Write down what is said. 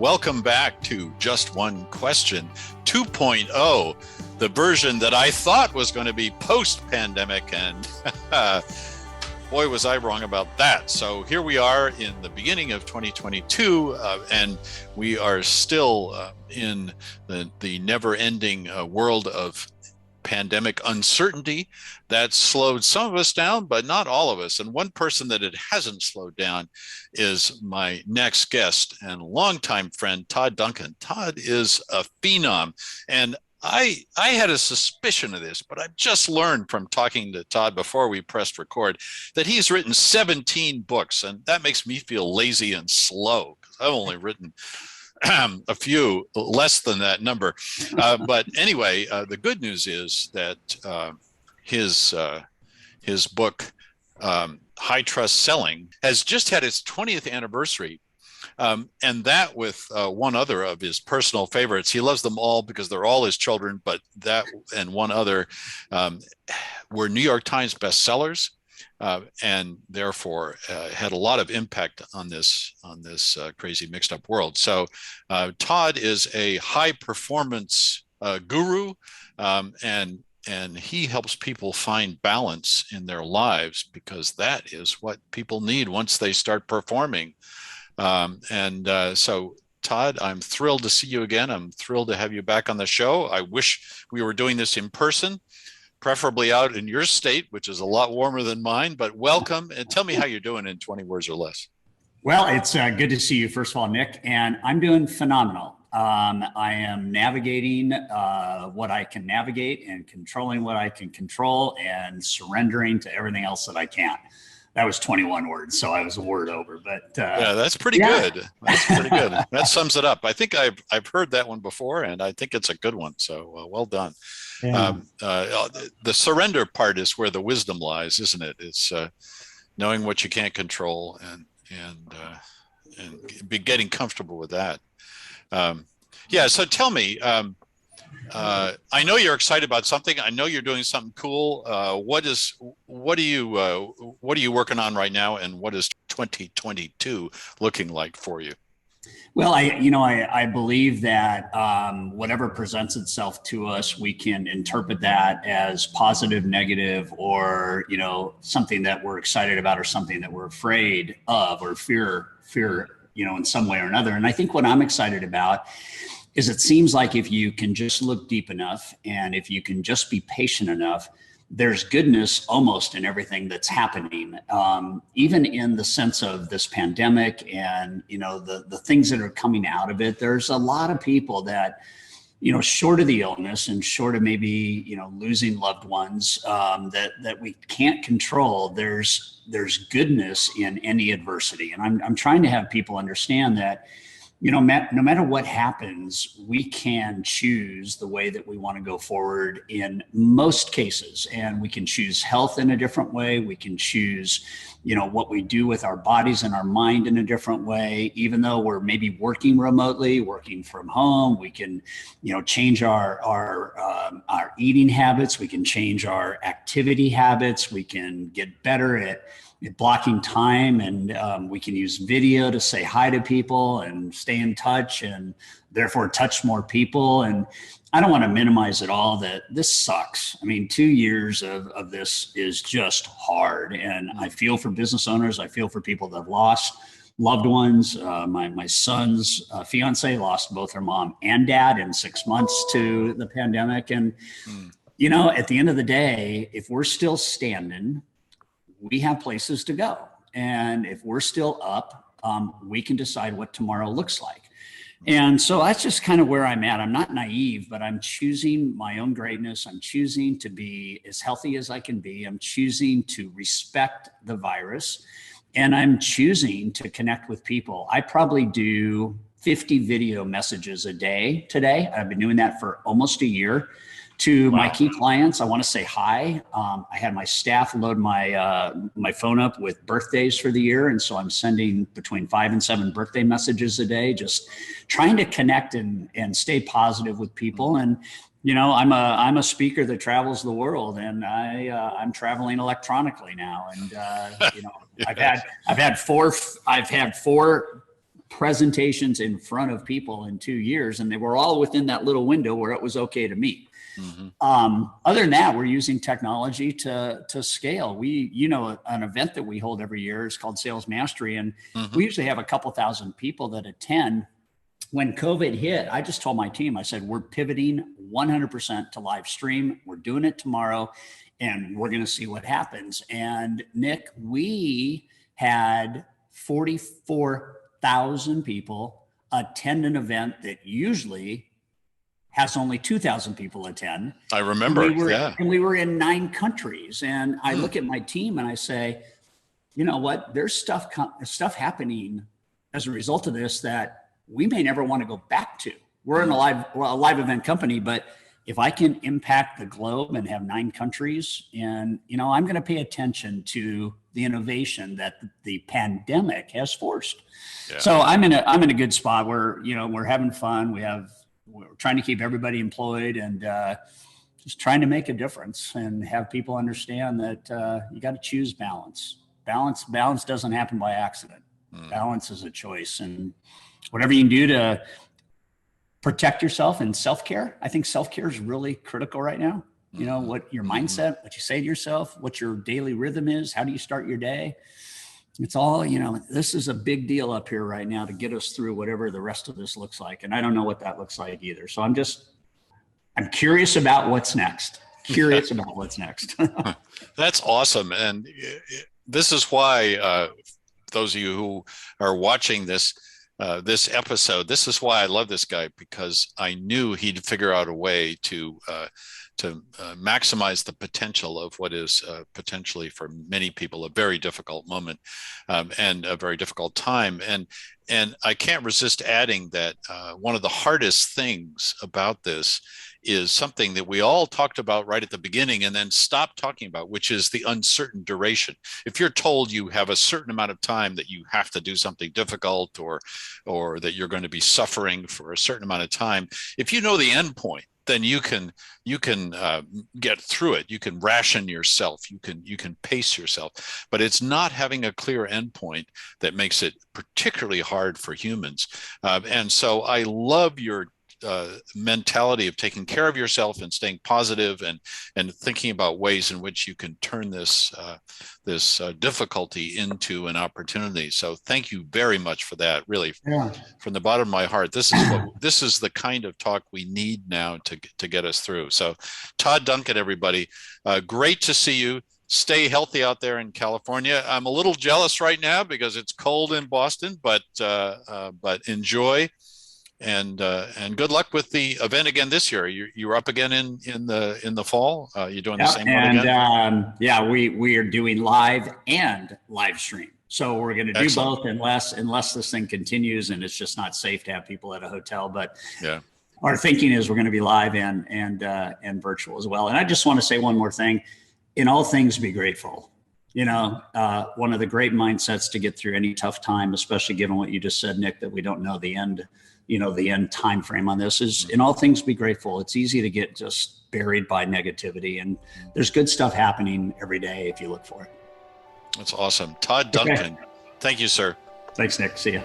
Welcome back to Just One Question 2.0, the version that I thought was going to be post-pandemic, and boy, was I wrong about that. So here we are in the beginning of 2022, and we are still in the never-ending world of pandemic uncertainty that slowed some of us down, but not all of us. And one person that it hasn't slowed down is my next guest and longtime friend, Todd Duncan. Todd is a phenom. And I had a suspicion of this, but I've just learned from talking to Todd before we pressed record that he's written 17 books, and that makes me feel lazy and slow because I've only written a few less than that number. But anyway, the good news is that his book, High Trust Selling, has just had its 20th anniversary. And that with one other of his personal favorites. He loves them all because they're all his children, but that and one other were New York Times bestsellers. And therefore had a lot of impact on this crazy mixed up world. So Todd is a high performance guru, and he helps people find balance in their lives because that is what people need once they start performing. So Todd, I'm thrilled to see you again. I'm thrilled to have you back on the show. I wish we were doing this in person, preferably out in your state, which is a lot warmer than mine, but welcome and tell me how you're doing in 20 words or less. Well, it's good to see you, first of all, Nick, and I'm doing phenomenal. I am navigating what I can navigate and controlling what I can control and surrendering to everything else that I can't. That was 21 words, so I was a word over, but yeah, that's pretty good. That's pretty good. That sums it up. I think I've heard that one before, and I think it's a good one. So well done. Yeah. The surrender part is where the wisdom lies, isn't it? It's knowing what you can't control and be getting comfortable with that. Yeah. So tell me. I know you're excited about something. I know you're doing something cool. What are you working on right now, and what is 2022 looking like for you? Well, I believe that whatever presents itself to us, we can interpret that as positive, negative, or something that we're excited about, or something that we're afraid of, or fear, in some way or another. And I think what I'm excited about is it seems like if you can just look deep enough, and if you can just be patient enough, there's goodness almost in everything that's happening, even in the sense of this pandemic and, the things that are coming out of it. There's a lot of people that, short of the illness and short of maybe, losing loved ones that we can't control, there's goodness in any adversity. And I'm trying to have people understand that, no matter what happens, we can choose the way that we want to go forward in most cases. And we can choose health in a different way. We can choose, what we do with our bodies and our mind in a different way. Even though we're maybe working remotely, working from home, we can, change our eating habits. We can change our activity habits. We can get better at blocking time, and we can use video to say hi to people and stay in touch, and therefore touch more people. And I don't want to minimize at all that this sucks. I mean, 2 years of this is just hard, and I feel for business owners. I feel for people that have lost loved ones. My son's fiance lost both her mom and dad in 6 months to the pandemic. And at the end of the day, if we're still standing, we have places to go. And if we're still up, we can decide what tomorrow looks like. And so that's just kind of where I'm at. I'm not naive, but I'm choosing my own greatness. I'm choosing to be as healthy as I can be. I'm choosing to respect the virus, and I'm choosing to connect with people. I probably do 50 video messages a day today. I've been doing that for almost a year. To my key clients, I want to say hi. I had my staff load my phone up with birthdays for the year, and so I'm sending between 5 and 7 birthday messages a day, just trying to connect and stay positive with people. And I'm a speaker that travels the world, and I'm traveling electronically now. And I've had four presentations in front of people in 2 years, and they were all within that little window where it was okay to meet. Other than that, we're using technology to scale. An event that we hold every year is called Sales Mastery, and we usually have a couple thousand people that attend. When COVID hit, I just told my team, I said, we're pivoting 100% to live stream. We're doing it tomorrow, and we're going to see what happens. And Nick, we had 44,000 people attend an event that usually has only 2,000 people attend. I remember, and we were in 9 countries. And I look at my team and I say, you know what? There's stuff happening as a result of this that we may never want to go back to. We're in a live event company, but if I can impact the globe and have 9 countries, and I'm going to pay attention to the innovation that the pandemic has forced. Yeah. So I'm in a good spot where we're having fun. We're trying to keep everybody employed and just trying to make a difference and have people understand that you got to choose balance. Balance doesn't happen by accident. Balance is a choice, and whatever you can do to protect yourself and self-care. I think self-care is really critical right now. What your mindset, what you say to yourself, what your daily rhythm is, how do you start your day? It's all, this is a big deal up here right now to get us through whatever the rest of this looks like. And I don't know what that looks like either. So I'm curious about what's next. That's awesome. And this is why those of you who are watching this episode, this is why I love this guy, because I knew he'd figure out a way to maximize the potential of what is potentially for many people a very difficult moment and a very difficult time. And I can't resist adding that one of the hardest things about this is something that we all talked about right at the beginning and then stopped talking about, which is the uncertain duration. If you're told you have a certain amount of time that you have to do something difficult or that you're going to be suffering for a certain amount of time, if you know the end point, then you can get through it. You can ration yourself. You can pace yourself. But it's not having a clear endpoint that makes it particularly hard for humans. And so I love your mentality of taking care of yourself and staying positive and thinking about ways in which you can turn this difficulty into an opportunity. So thank you very much for that. Really, from the bottom of my heart, this is the kind of talk we need now to get us through. So Todd Duncan, everybody, great to see you. Stay healthy out there in California. I'm a little jealous right now because it's cold in Boston, but enjoy. And good luck with the event again this year. You're up again in the fall. You're doing the same one again. We are doing live and live stream. So we're going to do both unless this thing continues and it's just not safe to have people at a hotel. But our thinking is we're going to be live and virtual as well. And I just want to say one more thing. In all things, be grateful. One of the great mindsets to get through any tough time, especially given what you just said, Nick, that we don't know the end time frame on this, is in all things be grateful. It's easy to get just buried by negativity, and there's good stuff happening every day if you look for it. That's awesome. Todd Duncan. Thank you, sir. Thanks, Nick. See ya.